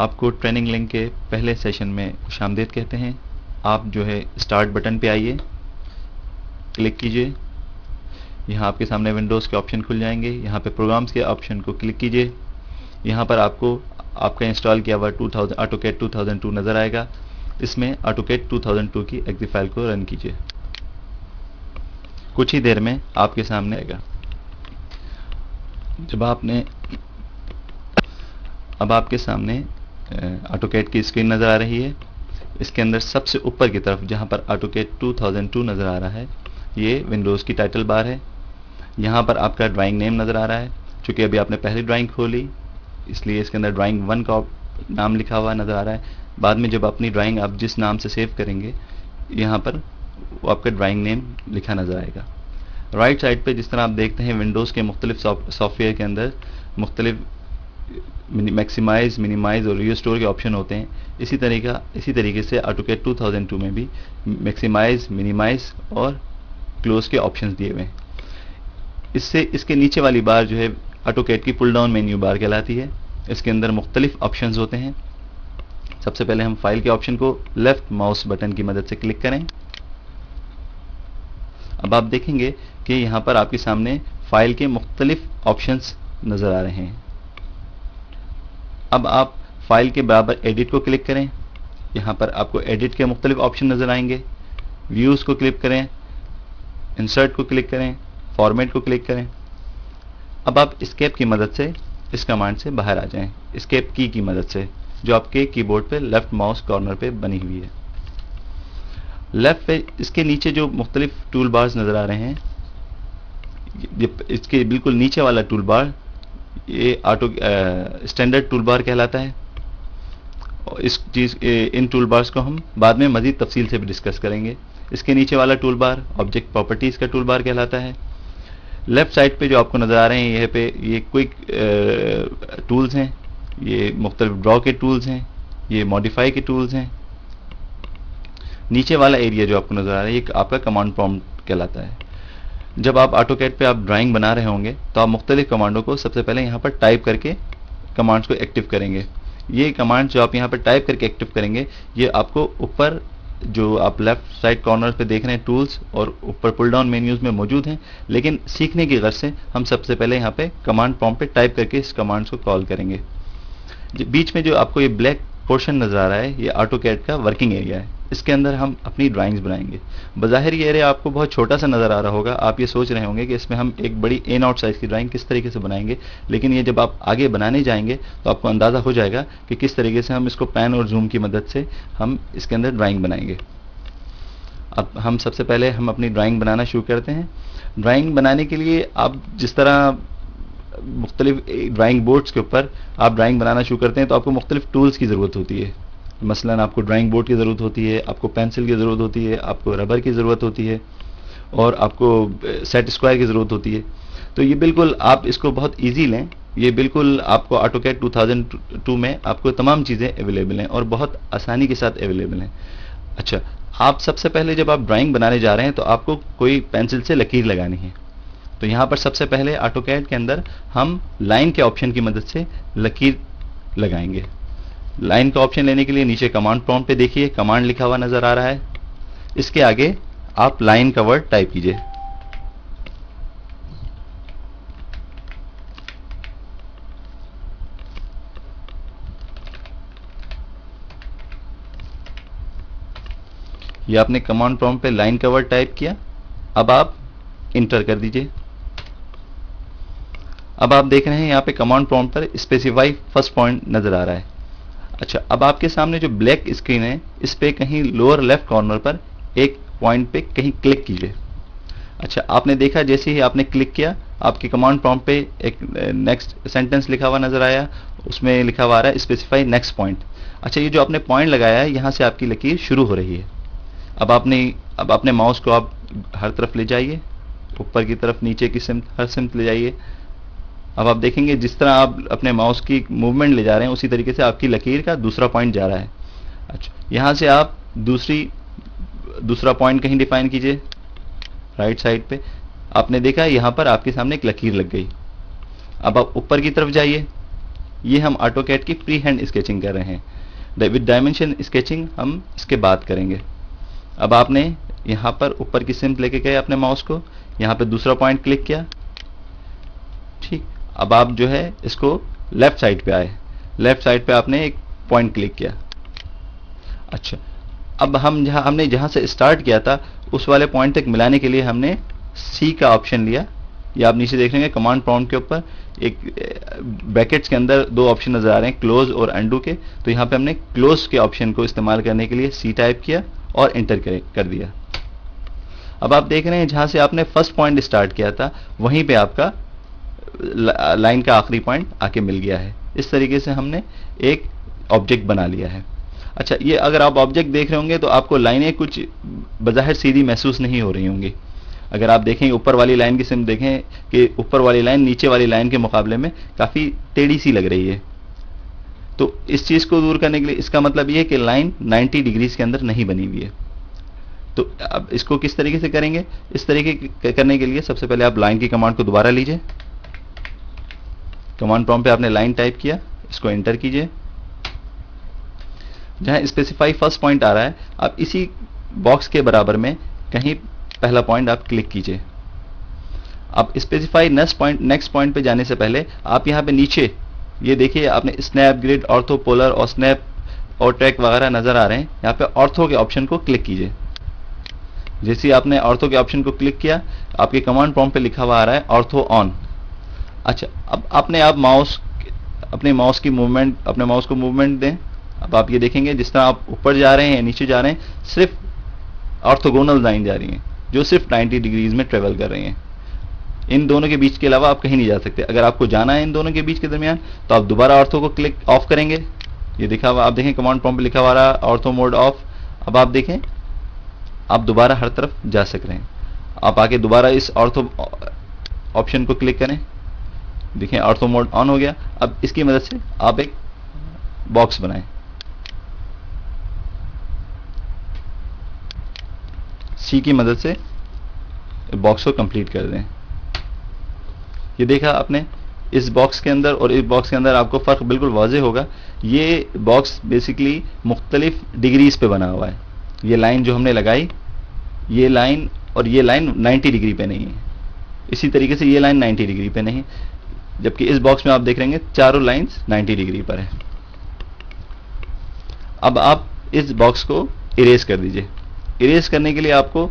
आपको training link के पहले सेशन में खुशामदीद कहते हैं। आप जो है स्टार्ट बटन पे आइए, क्लिक कीजिए। यहाँ आपके सामने विंडोज़ के ऑप्शन खुल जाएंगे। यहाँ पे प्रोग्राम्स के ऑप्शन को क्लिक कीजिए। यहाँ पर आपको आपका इंस्टॉल किया हुआ AutoCAD 2002 नज़र आएगा। इसमें AutoCAD 2002 की एग्जी फाइल को रन कीजिए। कुछ ही देर में आपके सामने आएगा। अब आपके सामने AutoCAD की स्क्रीन नज़र आ रही है। इसके अंदर सबसे ऊपर की तरफ जहाँ पर AutoCAD 2002 नज़र आ रहा है, ये विंडोज़ की टाइटल बार है। यहाँ पर आपका ड्राइंग नेम नज़र आ रहा है। चूँकि अभी आपने पहली ड्राइंग खोली, इसलिए इसके अंदर ड्राइंग 1 का नाम लिखा हुआ नज़र आ रहा है। बाद में जब अपनी ड्राइंग आप जिस नाम से सेव करेंगे, यहाँ पर वो आपका ड्राइंग नेम लिखा नज़र आएगा। राइट साइड पे जिस तरह आप देखते हैं विंडोज़ के मुख्तलिफ सॉफ्टवेयर के अंदर मुख्तलिफ मैक्सिमाइज, मिनिमाइज और रीस्टोर के ऑप्शन होते हैं। इसी तरीके से AutoCAD 2002 में भी मैक्सिमाइज, मिनिमाइज और क्लोज के ऑप्शंस दिए हुए हैं। इसके नीचे वाली बार जो है AutoCAD की पुल डाउन मेन्यू बार कहलाती है। इसके अंदर मुख्तलिफ ऑप्शंस होते हैं। सबसे पहले हम फाइल के ऑप्शन को लेफ्ट माउस बटन की मदद से क्लिक करें। अब आप देखेंगे कि यहाँ पर आपके सामने फाइल के मुख्तलिफ ऑप्शंस नज़र आ रहे हैं। अब आप फाइल के बराबर एडिट को क्लिक करें। यहाँ पर आपको एडिट के मुख्तलिफ ऑप्शन नज़र आएंगे। व्यूज़ को क्लिक करें, इंसर्ट को क्लिक करें, फॉर्मेट को क्लिक करें। अब आप एस्केप की मदद से इस कमांड से बाहर आ जाएं, एस्केप की मदद से, जो आपके कीबोर्ड पे लेफ्ट माउस कॉर्नर पे बनी हुई है। लेफ्ट पे इसके नीचे जो मुख्तलिफ टूल बार्स नज़र आ रहे हैं, इसके बिल्कुल नीचे वाला टूल बार ये स्टैंडर्ड टूल बार कहलाता है। और इन टूल बार्स को हम बाद में मज़ीद तफसील से भी डिस्कस करेंगे। इसके नीचे वाला टूल बार ऑब्जेक्ट प्रॉपर्टीज़ का टूल बार कहलाता है। लेफ्ट साइड पे जो आपको नज़र आ रहे हैं यहाँ पे ये क्विक टूल्स हैं, ये मुख्तलिफ ड्रॉ के टूल्स हैं, ये मॉडिफाई के टूल्स हैं। नीचे वाला एरिया जो आपको नज़र आ रहा है ये आपका कमांड प्रॉम्प्ट कहलाता है। जब आप AutoCAD पे आप ड्राइंग बना रहे होंगे तो आप मुख्तलिफ कमांडों को सबसे पहले यहाँ पर टाइप करके कमांड्स को एक्टिव करेंगे। ये कमांड जो आप यहाँ पर टाइप करके एक्टिव करेंगे, ये आपको ऊपर जो आप लेफ्ट साइड कॉर्नर पे देख रहे हैं टूल्स और ऊपर पुल डाउन मेन्यूज में मौजूद हैं। लेकिन सीखने की गर्ज से हम सबसे पहले यहाँ पे कमांड प्रॉम्प्ट पे टाइप करके इस कमांड्स को कॉल करेंगे। बीच में जो आपको ये ब्लैक पोर्शन नज़र आ रहा है, ये AutoCAD का वर्किंग एरिया है। इसके अंदर हम अपनी ड्राइंग्स बनाएंगे। बज़ाहिर ये एरिया आपको बहुत छोटा सा नज़र आ रहा होगा। आप ये सोच रहे होंगे कि इसमें हम एक बड़ी A0 साइज़ की ड्राइंग किस तरीके से बनाएंगे, लेकिन ये जब आप आगे बनाने जाएंगे तो आपको अंदाज़ा हो जाएगा कि किस तरीके से हम इसको पैन और जूम की मदद से हम इसके अंदर ड्राइंग बनाएंगे। अब हम सबसे पहले हम अपनी ड्राइंग बनाना शुरू करते हैं। ड्राइंग बनाने के लिए आप जिस तरह मुख्तलिफ ड्राइंग बोर्ड्स के ऊपर आप ड्राइंग बनाना शुरू करते हैं तो आपको मुख्तलिफ टूल्स की ज़रूरत होती है। मसलन आपको ड्राइंग बोर्ड की ज़रूरत होती है, आपको पेंसिल की ज़रूरत होती है, आपको रबर की ज़रूरत होती है और आपको सेट स्क्वायर की ज़रूरत होती है। तो ये बिल्कुल आप इसको बहुत ईजी लें। ये बिल्कुल आपको AutoCAD 2002 में आपको तमाम चीज़ें अवेलेबल हैं और बहुत आसानी के साथ अवेलेबल हैं। अच्छा, आप सबसे पहले जब आप ड्राइंग बनाने जा रहे हैं तो आपको कोई पेंसिल से लकीर लगानी है। तो यहाँ पर सबसे पहले AutoCAD के अंदर हम लाइन के ऑप्शन की मदद से लकीर लगाएंगे। लाइन का ऑप्शन लेने के लिए नीचे कमांड प्रॉम्प्ट पे देखिए कमांड लिखा हुआ नज़र आ रहा है। इसके आगे आप लाइन का वर्ड टाइप कीजिए। ये आपने कमांड प्रॉम्प्ट पे लाइन का वर्ड टाइप किया। अब आप इंटर कर दीजिए। अब आप देख रहे हैं यहाँ पे कमांड प्रॉम्प्ट पर स्पेसिफाई फर्स्ट पॉइंट नज़र आ रहा है। अच्छा, अब आपके सामने जो ब्लैक स्क्रीन है इस पे कहीं लोअर लेफ्ट कॉर्नर पर एक पॉइंट पे कहीं क्लिक कीजिए। अच्छा, आपने देखा जैसे ही आपने क्लिक किया आपके कमांड प्रॉम्प्ट पे एक नेक्स्ट सेंटेंस लिखा हुआ नज़र आया। उसमें लिखा हुआ आ रहा है स्पेसिफाई नेक्स्ट पॉइंट। अच्छा, ये जो आपने पॉइंट लगाया है यहाँ से आपकी लकीर शुरू हो रही है। अब अपने माउस को आप हर तरफ ले जाइए, ऊपर की तरफ, नीचे की सिमत, हर सिमत ले जाइए। अब आप देखेंगे जिस तरह आप अपने माउस की मूवमेंट ले जा रहे हैं उसी तरीके से आपकी लकीर का दूसरा पॉइंट जा रहा है। अच्छा, यहाँ से आप दूसरा पॉइंट कहीं डिफाइन कीजिए। राइट साइड पे आपने देखा यहाँ पर आपके सामने एक लकीर लग गई। अब आप ऊपर की तरफ जाइए, ये हम ऑटोकैड की फ्री हैंड स्केचिंग कर रहे हैं। विद डायमेंशन स्केचिंग हम इसके बाद करेंगे। अब आपने यहाँ पर ऊपर की सिम्प लेके गए अपने माउस को, यहाँ पे दूसरा पॉइंट क्लिक किया, ठीक। अब आप जो है इसको लेफ्ट साइड पे आए, लेफ्ट साइड पे आपने एक पॉइंट क्लिक किया। अच्छा, अब हमने जहां से स्टार्ट किया था उस वाले पॉइंट तक मिलाने के लिए हमने सी का ऑप्शन लिया। या आप नीचे देख रहे हैं कमांड प्रॉम्प्ट के ऊपर एक ब्रैकेट्स के अंदर दो ऑप्शन नजर आ रहे हैं, क्लोज और अंडू के। तो यहाँ पे हमने क्लोज के ऑप्शन को इस्तेमाल करने के लिए सी टाइप किया और इंटर कर दिया। अब आप देख रहे हैं जहां से आपने फर्स्ट पॉइंट स्टार्ट किया था वहीं पे आपका लाइन का आखिरी पॉइंट आके मिल गया है। इस तरीके से हमने एक ऑब्जेक्ट बना लिया है। अच्छा, ये अगर आप ऑब्जेक्ट देख रहे होंगे तो आपको लाइनें कुछ बज़ाहिर सीधी महसूस नहीं हो रही होंगी। अगर आप देखें ऊपर वाली लाइन की सिम देखें कि ऊपर वाली लाइन नीचे वाली लाइन के मुकाबले में काफ़ी टेढ़ी सी लग रही है। तो इस चीज़ को दूर करने के लिए इसका मतलब ये है कि लाइन 90 डिग्रीज के अंदर नहीं बनी हुई है। तो अब इसको किस तरीके से करेंगे? इस तरीके करने के लिए सबसे पहले आप लाइन की कमांड को दोबारा लीजिए। कमांड प्रॉम्प्ट पे आपने लाइन टाइप किया, इसको एंटर कीजिए। जहां स्पेसिफाई फर्स्ट पॉइंट आ रहा है, आप इसी बॉक्स के बराबर में कहीं पहला पॉइंट आप क्लिक कीजिए। अब स्पेसिफाई नेक्स्ट पॉइंट पे जाने से पहले आप यहां पे नीचे ये देखिए, आपने स्नैप, ग्रिड, ऑर्थो, पोलर और स्नैप और ट्रैक वगैरह नजर आ रहे हैं। यहां पे ऑर्थो के ऑप्शन को क्लिक कीजिए। जैसे ही आपने ऑर्थो के ऑप्शन को क्लिक किया, आपके कमांड प्रॉम्प्ट पे लिखा हुआ आ रहा है ऑर्थो ऑन। अच्छा, अब अपने माउस को मूवमेंट दें। अब आप ये देखेंगे जिस तरह आप ऊपर जा रहे हैं या नीचे जा रहे हैं, सिर्फ ऑर्थोगोनल लाइन जा रही हैं जो सिर्फ 90 डिग्रीज में ट्रेवल कर रही हैं। इन दोनों के बीच के अलावा आप कहीं नहीं जा सकते। अगर आपको जाना है इन दोनों के बीच के दरमियान तो आप दोबारा ऑर्थो को क्लिक ऑफ करेंगे। ये दिखा हुआ आप देखें कमांड प्रॉम्प्ट पे लिखा हुआ रहा ऑर्थो मोड ऑफ। अब आप देखें आप दोबारा हर तरफ जा सक रहे हैं। आप आके दोबारा इस ऑर्थो ऑप्शन को क्लिक करें, देखें ऑर्थो मोड ऑन हो गया। अब इसकी मदद से आप एक बॉक्स बनाएं। सी की मदद से बॉक्स को कंप्लीट कर दें। ये देखा आपने, इस बॉक्स के अंदर और इस बॉक्स के अंदर आपको फर्क बिल्कुल वाज़ेह होगा। ये बॉक्स बेसिकली मुख्तलिफ डिग्रीज पे बना हुआ है। ये लाइन जो हमने लगाई, ये लाइन और ये लाइन 90 डिग्री पे नहीं है। इसी तरीके से ये लाइन 90 डिग्री पे नहीं, जबकि इस बॉक्स में आप देख रहे हैं चारों लाइंस 90 डिग्री पर है। अब आप इस बॉक्स को इरेज कर दीजिए। इरेज करने के लिए आपको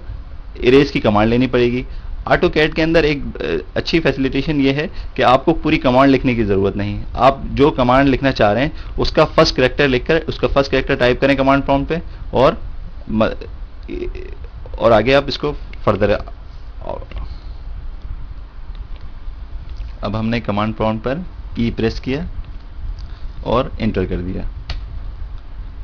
इरेज की कमांड लेनी पड़ेगी। ऑटोकैड के अंदर एक अच्छी फैसिलिटेशन ये है कि आपको पूरी कमांड लिखने की ज़रूरत नहीं। आप जो कमांड लिखना चाह रहे हैं उसका फर्स्ट कैरेक्टर लिखकर उसका फर्स्ट कैरेक्टर टाइप करें कमांड प्रॉम्प्ट पे और आगे आप इसको फर्दर। अब हमने कमांड प्रॉम्प्ट पर ई प्रेस किया और एंटर कर दिया।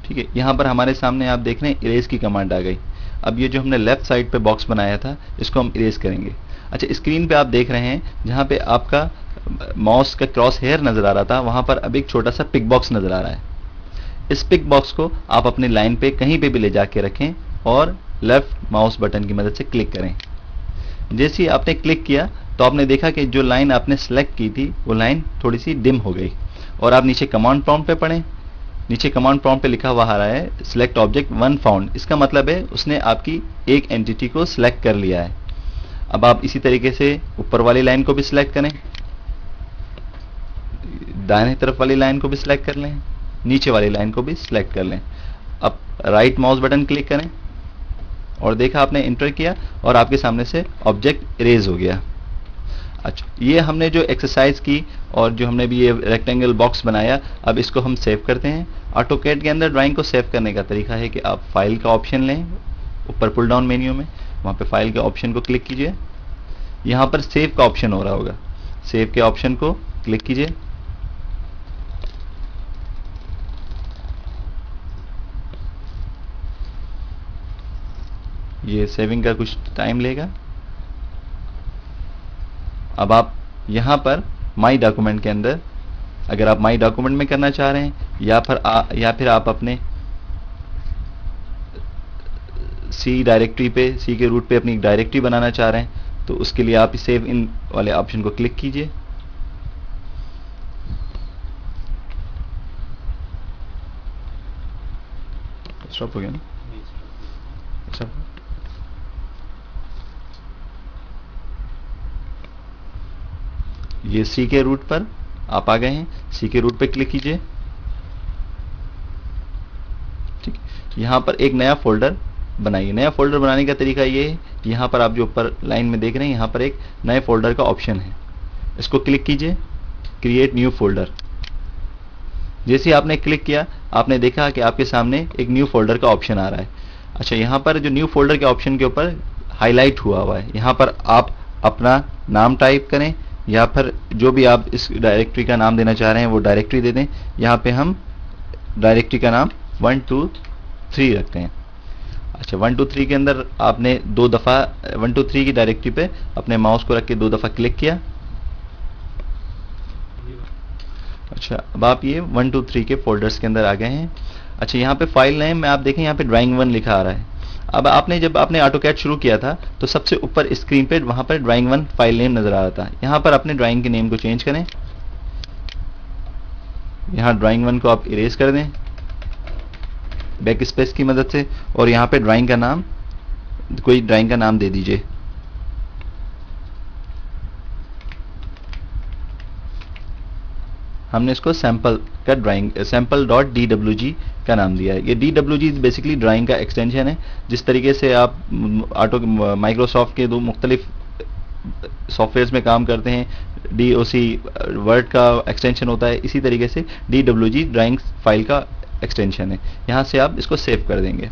ठीक है, यहां पर हमारे सामने आप देख रहे हैं इरेज की कमांड आ गई। अब ये जो हमने लेफ्ट साइड पे बॉक्स बनाया था इसको हम इरेज करेंगे। अच्छा, स्क्रीन पे आप देख रहे हैं जहां पे आपका माउस का क्रॉस हेयर नजर आ रहा था, वहां पर अब एक छोटा सा पिक बॉक्स नजर आ रहा है। इस पिक बॉक्स को आप अपनी लाइन पे कहीं पे भी ले जाके रखें और लेफ्ट माउस बटन की मदद से क्लिक करें। जैसे ही आपने क्लिक किया तो आपने देखा कि जो लाइन आपने सेलेक्ट की थी वो लाइन थोड़ी सी डिम हो गई। और आप नीचे कमांड प्रॉम्प्ट पे पढ़ें, नीचे कमांड प्रॉम्प्ट पे लिखा हुआ आ रहा है सिलेक्ट ऑब्जेक्ट वन फाउंड। इसका मतलब है उसने आपकी एक एंटिटी को सिलेक्ट कर लिया है। अब आप इसी तरीके से ऊपर वाली लाइन को भी सिलेक्ट करें, दाहिने तरफ वाली लाइन को भी सिलेक्ट कर लें, नीचे वाली लाइन को भी सिलेक्ट कर लें। अब राइट माउस बटन क्लिक करें और देखा आपने एंटर किया और आपके सामने से ऑब्जेक्ट इरेज हो गया। अच्छा, ये हमने जो एक्सरसाइज की और जो हमने भी ये रेक्टेंगल बॉक्स बनाया, अब इसको हम सेव करते हैं। ऑटोकैड के अंदर ड्राइंग को सेव करने का तरीका है कि आप फाइल का ऑप्शन लें, ऊपर पुल डाउन मेन्यू में वहाँ पे फाइल के ऑप्शन को क्लिक कीजिए। यहाँ पर सेव का ऑप्शन हो रहा होगा, सेव के ऑप्शन को क्लिक कीजिए। ये सेविंग का कुछ टाइम लेगा। अब आप यहाँ पर माई डॉक्यूमेंट के अंदर, अगर आप माई डॉक्यूमेंट में करना चाह रहे हैं या फिर आप अपने सी डायरेक्टरी पे, सी के रूट पे अपनी डायरेक्टरी बनाना चाह रहे हैं तो उसके लिए आप सेव इन वाले ऑप्शन को क्लिक कीजिए। स्टॉप हो गया ना? अच्छा, ये सी के रूट पर आप आ गए हैं। सी के रूट पे क्लिक कीजिए। ठीक, यहां पर एक नया फोल्डर बनाइए। नया फोल्डर बनाने का तरीका ये है कि यहां पर आप जो ऊपर लाइन में देख रहे हैं, यहां पर एक नए फोल्डर का ऑप्शन है, इसको क्लिक कीजिए, क्रिएट न्यू फोल्डर। जैसे ही आपने क्लिक किया, आपने देखा कि आपके सामने एक न्यू फोल्डर का ऑप्शन आ रहा है। अच्छा, यहाँ पर जो न्यू फोल्डर के ऑप्शन के ऊपर हाईलाइट हुआ हुआ है, यहाँ पर आप अपना नाम टाइप करें या फिर जो भी आप इस डायरेक्टरी का नाम देना चाह रहे हैं वो डायरेक्टरी दे दें। यहाँ पे हम डायरेक्टरी का नाम 1 2 3 रखते हैं। अच्छा, 1 2 3 के अंदर आपने 2 दफ़ा 1 2 3 की डायरेक्टरी पे अपने माउस को रख के 2 दफ़ा क्लिक किया। अच्छा, अब आप ये 1 2 3 के फोल्डर्स के अंदर आ गए हैं। अच्छा, यहाँ पे फाइल नेम में आप देखें, यहाँ पे ड्राइंग 1 लिखा आ रहा है। अब आपने जब आपने ऑटोकैड शुरू किया था तो सबसे ऊपर स्क्रीन पे वहां पर ड्राइंग 1 फाइल नेम नजर आ रहा था। यहाँ पर अपने ड्राइंग के नेम को चेंज करें। यहाँ ड्राइंग 1 को आप इरेज कर दें बैक स्पेस की मदद से, और यहाँ पे ड्राइंग का नाम, कोई ड्राइंग का नाम दे दीजिए। हमने इसको सैंपल का ड्राइंग sample.dwg का नाम दिया है। ये dwg बेसिकली ड्राइंग का एक्सटेंशन है। जिस तरीके से आप माइक्रोसॉफ्ट के 2 मुख्तलिफ सॉफ्टवेयर्स में काम करते हैं, DOC वर्ड का एक्सटेंशन होता है, इसी तरीके से dwg ड्राइंग फाइल का एक्सटेंशन है। यहाँ से आप इसको सेव कर देंगे।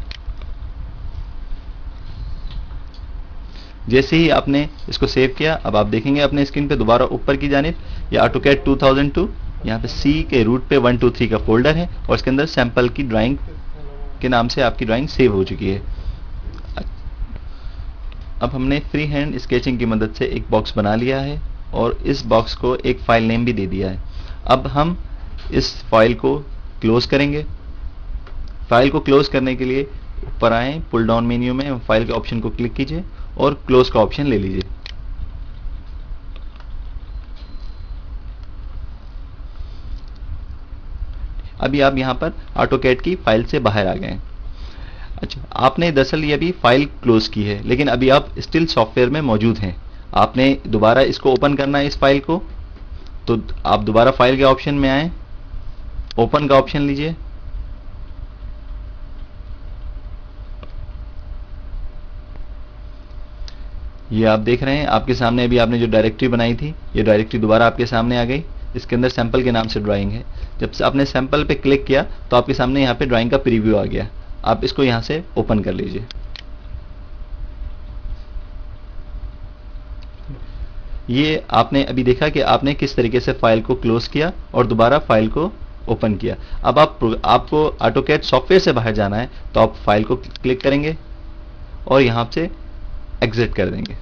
जैसे ही आपने इसको सेव किया, अब आप देखेंगे अपने स्क्रीन पे दोबारा ऊपर की जानिब ये AutoCAD 2002, यहाँ पे सी के रूट पे 1 2 3 का फोल्डर है और इसके अंदर सैंपल की ड्राइंग के नाम से आपकी ड्राइंग सेव हो चुकी है। अब हमने फ्री हैंड स्केचिंग की मदद से एक बॉक्स बना लिया है और इस बॉक्स को एक फाइल नेम भी दे दिया है। अब हम इस फाइल को क्लोज करेंगे। फाइल को क्लोज करने के लिए ऊपर आए, पुल डाउन मेन्यू में फाइल के ऑप्शन को क्लिक कीजिए और क्लोज का ऑप्शन ले लीजिए। अभी आप यहां पर ऑटोकैड की फाइल से बाहर आ गए हैं। अच्छा, आपने दरअसल ये अभी फाइल क्लोज की है, लेकिन अभी आप स्टिल सॉफ्टवेयर में मौजूद हैं। आपने दोबारा इसको ओपन करना है इस फाइल को, तो आप दोबारा फाइल के ऑप्शन में आए, ओपन का ऑप्शन लीजिए। ये आप देख रहे हैं आपके सामने अभी आपने जो डायरेक्टरी बनाई थी, ये डायरेक्टरी दोबारा आपके सामने आ गई। इसके अंदर सैंपल के नाम से ड्राइंग है। जब से आपने सैंपल पे क्लिक किया तो आपके सामने यहाँ पे ड्राइंग का प्रीव्यू आ गया। आप इसको यहाँ से ओपन कर लीजिए। ये आपने अभी देखा कि आपने किस तरीके से फाइल को क्लोज किया और दोबारा फाइल को ओपन किया। अब आपको ऑटोकैड सॉफ्टवेयर से बाहर जाना है तो आप फाइल को क्लिक करेंगे और यहाँ से एग्जिट कर देंगे।